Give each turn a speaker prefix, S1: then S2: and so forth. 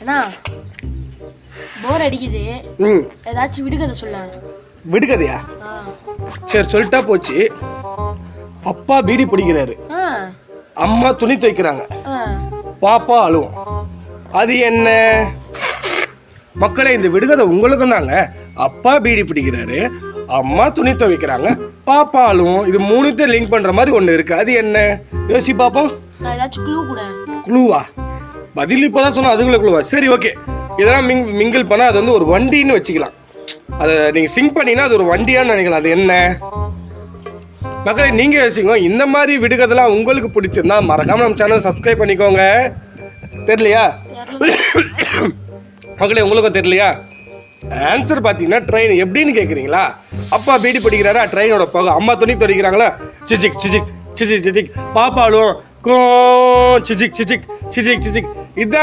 S1: அண்ணா போர் அடிக்குது. ஏதாச்சும் விடுகதை சொல்லாங்க.
S2: விடுகதையா? சரி சொல்லிட்டா போச்சு. அப்பா பீடி பிடிக்கிறாரு, அம்மா துணி துவைக்கிறாங்க, பாப்பா அழுவும். அது என்ன? மக்களே, இந்த விடுகதை உங்களுக்கும் தாங்க. அப்பா பீடி பிடிக்கிறாரு, அம்மா துணி துவைக்கிறாங்க, பாப்பா அழுவும். இது மூணுத்தையும் லிங்க் பண்ற மாதிரி ஒண்ணு இருக்கு. அது என்ன? யோசி பாப்போம். க்ளூவா? பதில் இப்பதான் சொன்னா அதுக்குள்ள க்ளூவா? சரி ஓகே, இதெல்லாம் மிங்கிள் பண்ணா அது வந்து ஒரு வண்டின்னு வச்சுக்கலாம். அதை நீங்க சிங்க் பண்ணீங்கன்னா அது ஒரு வண்டியான்னு நினைக்கலாம். அது என்ன? மக்களே நீங்க யோசிங்க. இந்த மாதிரி விடுகதெல்லாம் உங்களுக்கு பிடிச்சிருந்தா மறக்காம நம்ம சேனல் சப்ஸ்கிரைப் பண்ணிக்கோங்க. தெரியலையா மக்களே? உங்களுக்கும் தெரியலையா? ஆன்சர் பார்த்தீங்கன்னா ட்ரெயின். எப்படின்னு கேட்குறீங்களா? அப்பா பீடி பிடிக்கிறாரா, ட்ரெயினோட போக. அம்மா துணி துவைக்கிறாங்களா, சிச்சிக் சிச்சிக் சிச்சிக் சிச்சிக். பாப்பாலும் கோ சிச்சிக் சிச்சிக் சிச்சிக் சிச்சிக். இதுதான்